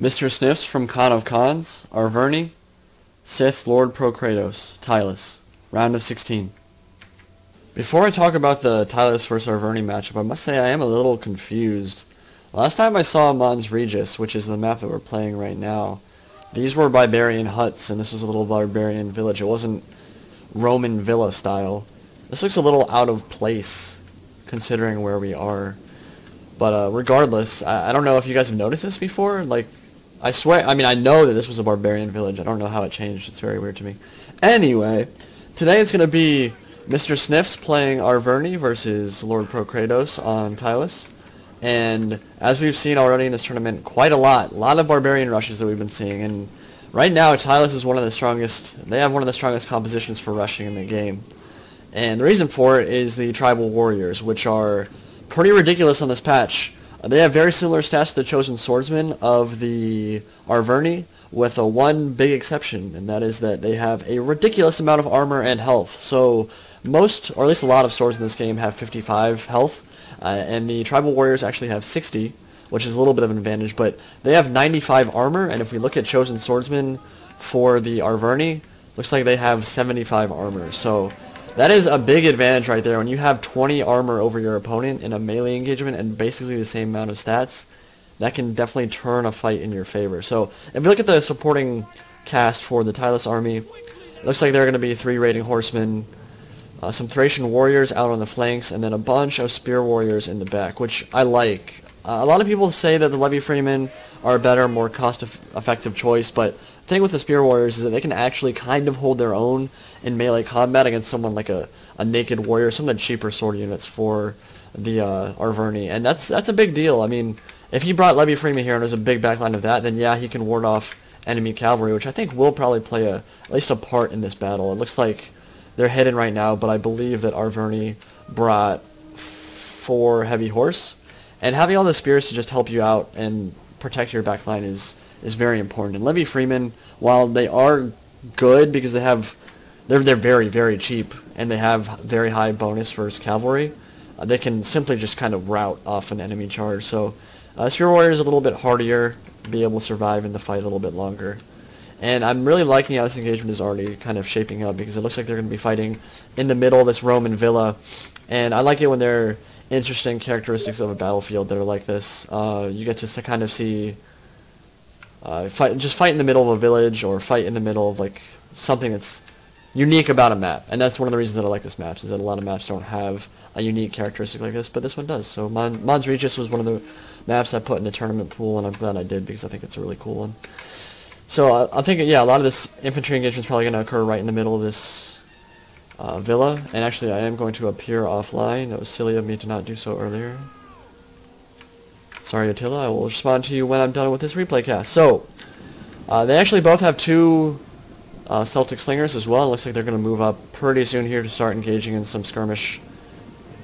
Mr. Sniffes from Con of Cons, Arverni, Sith Lord Prokratos, Tylis, round of 16. Before I talk about the Tylis vs Arverni matchup, I must say I am a little confused. Last time I saw Ro16, which is the map that we're playing right now, these were barbarian huts, and this was a little barbarian village. It wasn't Roman villa style. This looks a little out of place, considering where we are. But regardless, I don't know if you guys have noticed this before. Like, I swear, I mean, I know that this was a barbarian village. I don't know how it changed. It's very weird to me. Anyway, today it's going to be Mr. Sniffes playing Arverni versus Lord Prokratos on Tylis. And as we've seen already in this tournament, quite a lot of barbarian rushes that we've been seeing. And right now, Tylis is one of the strongest, they have one of the strongest compositions for rushing in the game. And the reason for it is the tribal warriors, which are pretty ridiculous on this patch. They have very similar stats to the chosen swordsmen of the Arverni, with a one big exception, and that is that they have a ridiculous amount of armor and health. So most, or at least a lot of swords in this game have 55 health, and the tribal warriors actually have 60, which is a little bit of an advantage, but they have 95 armor, and if we look at chosen swordsmen for the Arverni, looks like they have 75 armor. So that is a big advantage right there. When you have 20 armor over your opponent in a melee engagement and basically the same amount of stats, that can definitely turn a fight in your favor. So if you look at the supporting cast for the Tylis army, it looks like they're going to be 3 raiding horsemen, some Thracian warriors out on the flanks, and then a bunch of spear warriors in the back, which I like. A lot of people say that the Levy Freemen are a better, more cost-effective choice, but the thing with the spear warriors is that they can actually kind of hold their own in melee combat against someone like a naked warrior, some of the cheaper sword units for the Arverni, and that's a big deal. I mean, if he brought Levy Freeman here and there's a big backline of that, then yeah, he can ward off enemy cavalry, which I think will probably play at least a part in this battle. It looks like they're hidden right now, but I believe that Arverni brought 4 heavy horse, and having all the spears to just help you out and protect your backline is very important. And Levy Freeman, while they are good because they're very, very cheap and they have very high bonus versus cavalry, they can simply just kind of rout off an enemy charge. So Spear Warrior is a little bit hardier, be able to survive in the fight a little bit longer. And I'm really liking how this engagement is already kind of shaping up, because it looks like they're going to be fighting in the middle of this Roman villa. And I like it when there are interesting characteristics of a battlefield that are like this. You get to kind of see fight in the middle of a village, or fight in the middle of like something that's unique about a map. And that's one of the reasons that I like this map, is that a lot of maps don't have a unique characteristic like this, but this one does. So Ro16 was one of the maps I put in the tournament pool, and I'm glad I did, because I think it's a really cool one. So I think, yeah, a lot of this infantry engagement is probably going to occur right in the middle of this villa. And actually, I am going to appear offline. That was silly of me to not do so earlier. Sorry, Attila. I will respond to you when I'm done with this replay cast. So they actually both have 2 Celtic slingers as well. It looks like they're going to move up pretty soon here to start engaging in some skirmish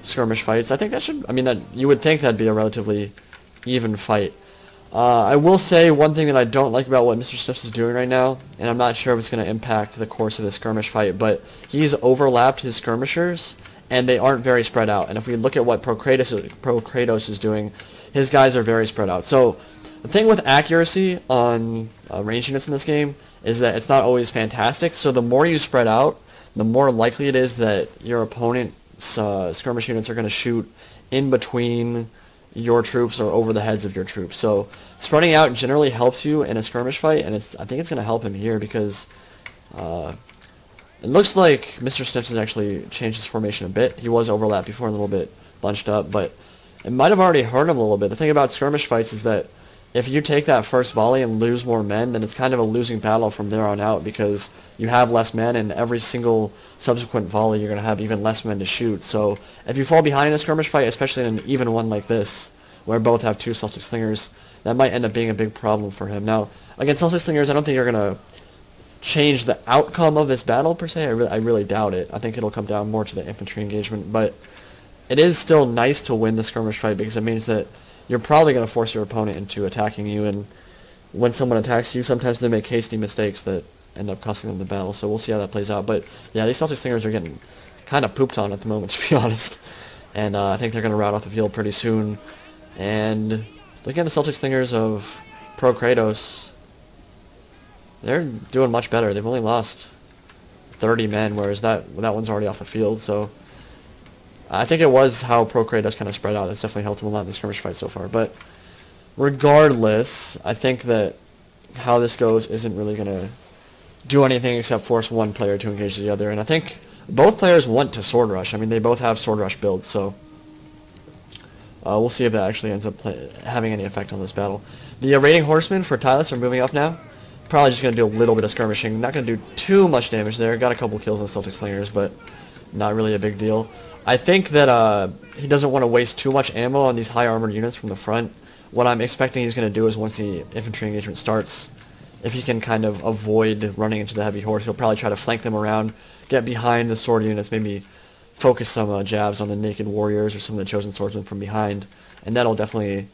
fights. I think that should, I mean, you would think that'd be a relatively even fight. I will say one thing that I don't like about what Mr. Sniffes is doing right now, and I'm not sure if it's going to impact the course of the skirmish fight, but he's overlapped his skirmishers, and they aren't very spread out. And if we look at what Prokratos is doing, his guys are very spread out. So the thing with accuracy on range units in this game is that it's not always fantastic. So the more you spread out, the more likely it is that your opponent's skirmish units are going to shoot in between your troops or over the heads of your troops. So spreading out generally helps you in a skirmish fight, and I think it's going to help him here, because it looks like Mr. Sniffes has actually changed his formation a bit. He was overlapped before and a little bit bunched up, but it might have already hurt him a little bit. The thing about skirmish fights is that if you take that first volley and lose more men, then it's kind of a losing battle from there on out, because you have less men, and every single subsequent volley you're going to have even less men to shoot. So if you fall behind in a skirmish fight, especially in an even one like this, where both have 2 Celtic slingers, that might end up being a big problem for him. Now, against Celtic slingers, I don't think you're going to change the outcome of this battle, per se. I really doubt it. I think it'll come down more to the infantry engagement, but it is still nice to win the skirmish fight, because it means that you're probably going to force your opponent into attacking you, and when someone attacks you, sometimes they make hasty mistakes that end up costing them the battle. So we'll see how that plays out. But yeah, these Celtic slingers are getting kind of pooped on at the moment, to be honest. And I think they're going to rout off the field pretty soon. And looking at the Celtic slingers of Prokratos, they're doing much better. They've only lost 30 men, whereas that one's already off the field. So I think it was how Prokratos kind of spread out. That's definitely helped him a lot in the skirmish fight so far. But regardless, I think that how this goes isn't really going to do anything except force one player to engage the other. And I think both players want to sword rush. I mean, they both have sword rush builds, so we'll see if that actually ends up having any effect on this battle. The raiding horsemen for Tylis are moving up now. Probably just going to do a little bit of skirmishing. Not going to do too much damage there. Got a couple kills on Celtic Slingers, but not really a big deal. I think that he doesn't want to waste too much ammo on these high armored units from the front. What I'm expecting he's going to do is once the infantry engagement starts, if he can kind of avoid running into the heavy horse, he'll probably try to flank them around, get behind the sword units, maybe focus some jabs on the naked warriors or some of the chosen swordsmen from behind, and that'll definitely,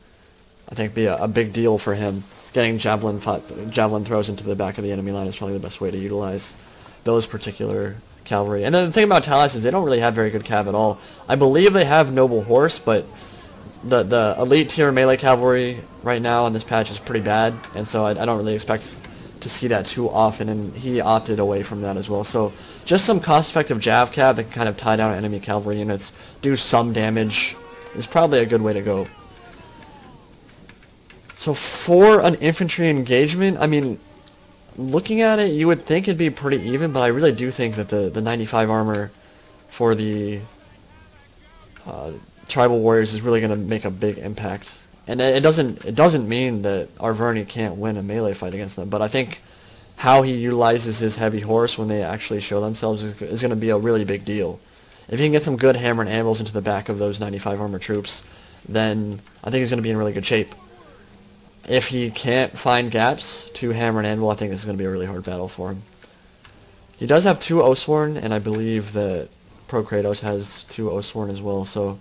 I think, be a big deal for him. Getting javelin throws into the back of the enemy line is probably the best way to utilize those particular cavalry. And then the thing about Tylis is they don't really have very good cav at all. I believe they have noble horse, but the elite tier melee cavalry right now on this patch is pretty bad, and so I don't really expect to see that too often, and he opted away from that as well. So just some cost-effective jav cav that can kind of tie down enemy cavalry units, do some damage, is probably a good way to go. So for an infantry engagement, I mean, looking at it, you would think it'd be pretty even, but I really do think that the 95 armor for the tribal warriors is really going to make a big impact. And it doesn't mean that Arverni can't win a melee fight against them, but I think how he utilizes his heavy horse when they actually show themselves is going to be a really big deal. If he can get some good hammer and anvils into the back of those 95 armor troops, then I think he's going to be in really good shape. If he can't find gaps to hammer and anvil, I think this is going to be a really hard battle for him. He does have 2 Oathsworn, and I believe that Prokratos has 2 Oathsworn as well, so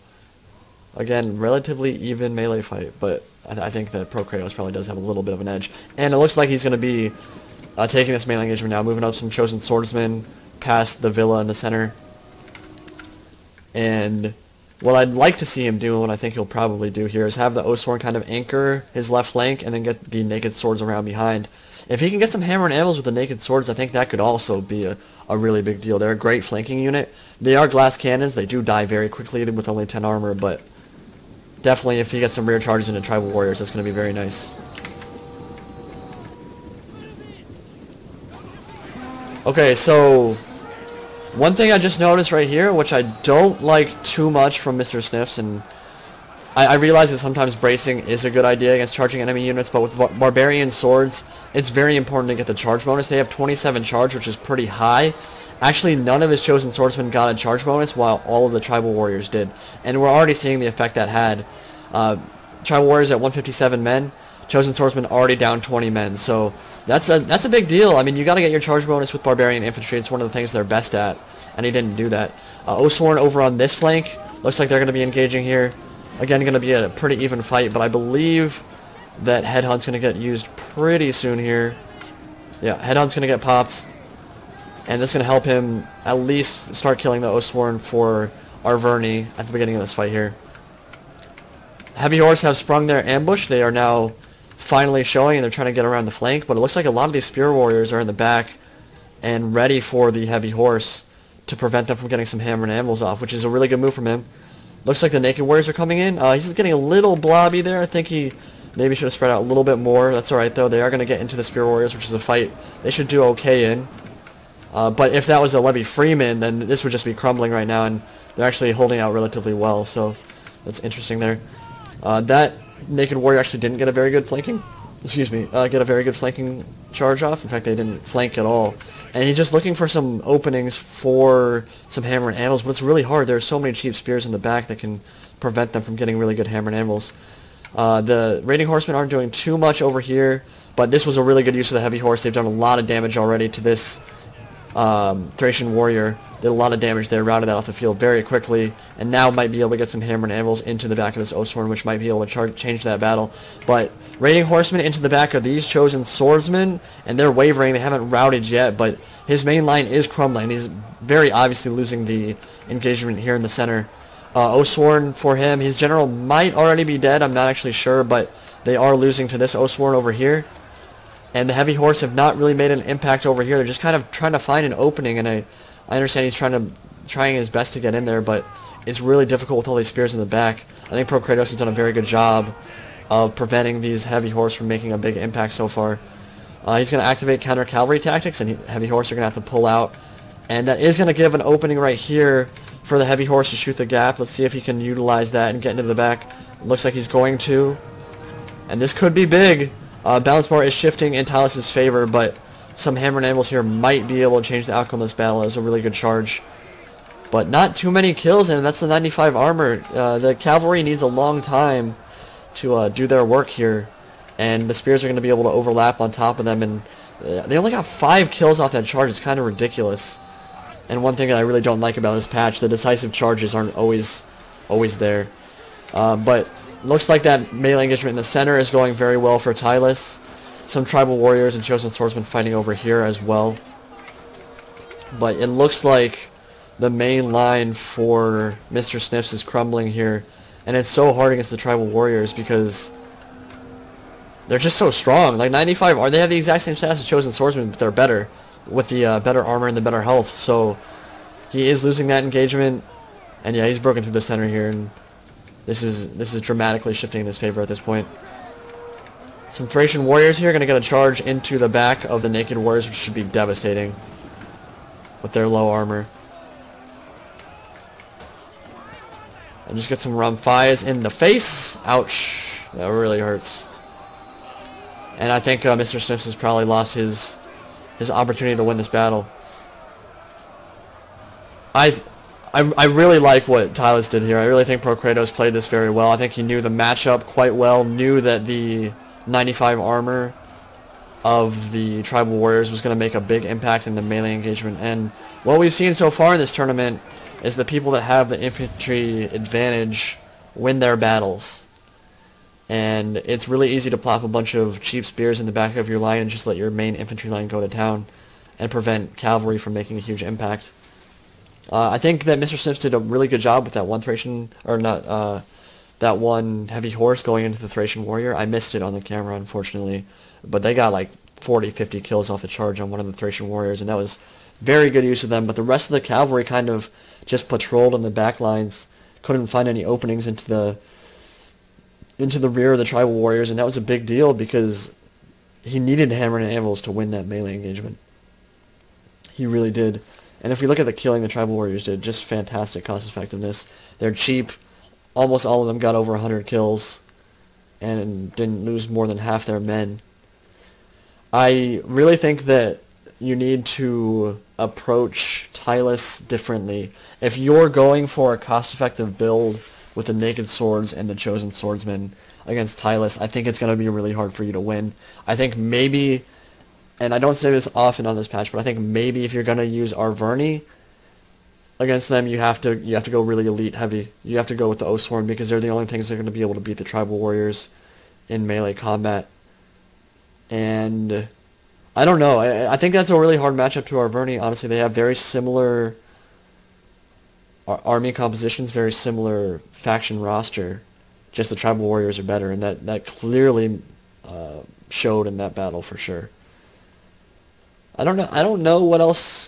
again, relatively even melee fight, but I think that Prokratos probably does have a little bit of an edge. And it looks like he's going to be taking this melee engagement now, moving up some chosen swordsmen past the villa in the center. And what I'd like to see him do, and what I think he'll probably do here, is have the Oathsworn kind of anchor his left flank and then get the naked swords around behind. If he can get some hammer and anvils with the naked swords, I think that could also be a really big deal. They're a great flanking unit. They are glass cannons. They do die very quickly with only 10 armor, but definitely if he gets some rear charges into tribal warriors, that's going to be very nice. Okay, so one thing I just noticed right here, which I don't like too much from Mr. Sniffes, and I realize that sometimes bracing is a good idea against charging enemy units, but with barbarian swords, it's very important to get the charge bonus. They have 27 charge, which is pretty high. Actually, none of his chosen swordsmen got a charge bonus, while all of the tribal warriors did. And we're already seeing the effect that had. Tribal warriors at 157 men, chosen swordsmen already down 20 men. So that's a big deal. I mean, you got to get your charge bonus with barbarian infantry. It's one of the things they're best at, and he didn't do that. Oathsworn over on this flank, looks like they're going to be engaging here. Again, going to be a pretty even fight, but I believe that Headhunt's going to get used pretty soon here. Yeah, Headhunt's going to get popped, and this is going to help him at least start killing the Oathsworn for Arverni at the beginning of this fight here. Heavy Horse have sprung their ambush. They are now finally showing, and they're trying to get around the flank, but it looks like a lot of these Spear Warriors are in the back and ready for the Heavy Horse to prevent them from getting some hammer and anvils off, which is a really good move from him. Looks like the Naked Warriors are coming in. He's just getting a little blobby there. I think he maybe should have spread out a little bit more. That's alright, though. They are going to get into the Spear Warriors, which is a fight they should do okay in. But if that was a Levy Freeman, then this would just be crumbling right now, and they're actually holding out relatively well, so that's interesting there. That Naked Warrior actually didn't get a very good flanking, get a very good flanking charge off. In fact, they didn't flank at all. And he's just looking for some openings for some hammer and anvils, but it's really hard. There are so many cheap spears in the back that can prevent them from getting really good hammer and anvils. The raiding horsemen aren't doing too much over here, but this was a really good use of the heavy horse. They've done a lot of damage already to this Thracian warrior. Did a lot of damage there, routed that off the field very quickly, and now might be able to get some hammer and anvils into the back of this Oathsworn, which might be able to change that battle. But raiding horsemen into the back of these chosen swordsmen, and they're wavering. They haven't routed yet, but his main line is crumbling. He's very obviously losing the engagement here in the center. Oathsworn for him, his general might already be dead. I'm not actually sure, but they are losing to this Oathsworn over here. And the heavy horse have not really made an impact over here. They're just kind of trying to find an opening, and I understand he's trying his best to get in there, but it's really difficult with all these spears in the back. I think Prokratos has done a very good job of preventing these heavy horse from making a big impact so far. He's going to activate counter cavalry tactics, and heavy horse are going to have to pull out. And that is going to give an opening right here for the heavy horse to shoot the gap. Let's see if he can utilize that and get into the back. Looks like he's going to. And this could be big. Balance bar is shifting in Tylis' favor, but some hammer and anvils here might be able to change the outcome of this battle. It was a really good charge. But not too many kills, and that's the 95 armor. The cavalry needs a long time to do their work here, and the spears are going to be able to overlap on top of them, and they only got 5 kills off that charge. It's kind of ridiculous. And one thing that I really don't like about this patch, the decisive charges aren't always there. But looks like that melee engagement in the center is going very well for Tylis. Some tribal warriors and chosen swordsmen fighting over here as well. But it looks like the main line for Mr. Sniffes is crumbling here. And it's so hard against the tribal warriors because they're just so strong. Like 95, they have the exact same stats as chosen swordsmen, but they're better with the better armor and the better health. So he is losing that engagement. And yeah, he's broken through the center here, and this is dramatically shifting in his favor at this point. Some Thracian warriors here are going to get a charge into the back of the naked warriors, which should be devastating with their low armor. And just get some Ramphais in the face. Ouch. That really hurts. And I think Mr. Sniffes has probably lost his opportunity to win this battle. I really like what Tylis did here. I really think Prokratos played this very well. I think he knew the matchup quite well, knew that the 95 armor of the tribal warriors was going to make a big impact in the melee engagement. And what we've seen so far in this tournament is the people that have the infantry advantage win their battles. And it's really easy to plop a bunch of cheap spears in the back of your line and just let your main infantry line go to town and prevent cavalry from making a huge impact. I think that Mr. Sniffes did a really good job with that one Thracian, or not, that one heavy horse going into the Thracian warrior. I missed it on the camera, unfortunately, but they got like 40, 50 kills off the charge on one of the Thracian warriors, and that was very good use of them. But the rest of the cavalry kind of just patrolled on the back lines, couldn't find any openings into the rear of the tribal warriors, and that was a big deal because he needed hammer and anvils to win that melee engagement. He really did. And if we look at the killing the tribal warriors did, just fantastic cost effectiveness. They're cheap. Almost all of them got over 100 kills and didn't lose more than half their men. I really think that you need to approach Tylis differently. If you're going for a cost-effective build with the naked swords and the chosen swordsmen against Tylis, I think it's going to be really hard for you to win. I think maybe, and I don't say this often on this patch, but I think maybe if you're going to use Arverni against them, you have to go really elite heavy. You have to go with the Oathsworn because they're the only things that are going to be able to beat the tribal warriors in melee combat. And I don't know. I think that's a really hard matchup to Arverni. Honestly, they have very similar army compositions, very similar faction roster. Just the tribal warriors are better, and that clearly showed in that battle for sure. I don't know what else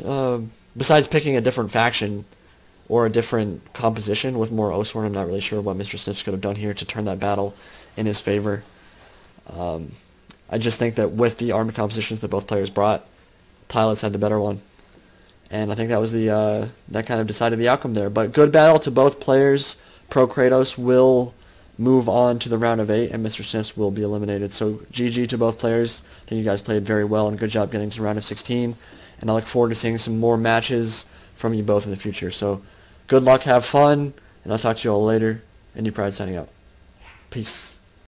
besides picking a different faction or a different composition with more Oathsworn. I'm not really sure what Mr. Sniffes could have done here to turn that battle in his favor. I just think that with the army compositions that both players brought, Tylis had the better one. And I think that was that kind of decided the outcome there. But good battle to both players. Prokratos will move on to the round of 8, and Mr. Sniffes will be eliminated. So GG to both players. I think you guys played very well, and good job getting to the round of 16. And I look forward to seeing some more matches from you both in the future. So good luck, have fun, and I'll talk to you all later. And you Pride signing out. Peace.